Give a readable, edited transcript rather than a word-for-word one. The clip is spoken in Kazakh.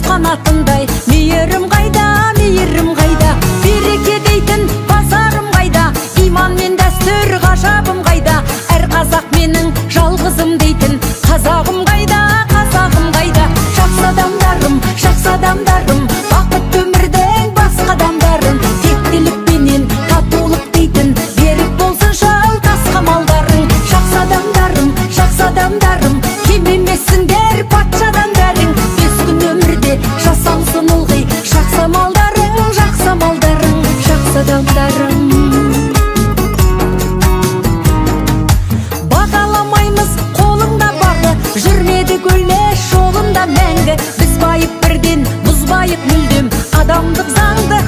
Қанатындай мейірім қайда, мейірім қайда, береке дейтін базарым қайда, иман мен дәстүр ғажабым қайда, әр қазақ менің жалғызым дейтін қазағым қайда, қазағым қайда. Жақсы адамдарым, бақытты өмірдің басқа адамдарын, тектілікпенен татулық дейтін берік болсын жалғас қамалдарың. Жақсы адамдарым, кем емессіңдер патшадан бәрің, бес күн өмірде жасалсын ылғи жақсы амалдарың, жақсы амалдарың, жақсы адамдарың. Бағаламаймыз қолыңда барды, жүрмеді көлмес жолында мәңгі, біз байып бірден бұзбайық мүлдем адамдық заңды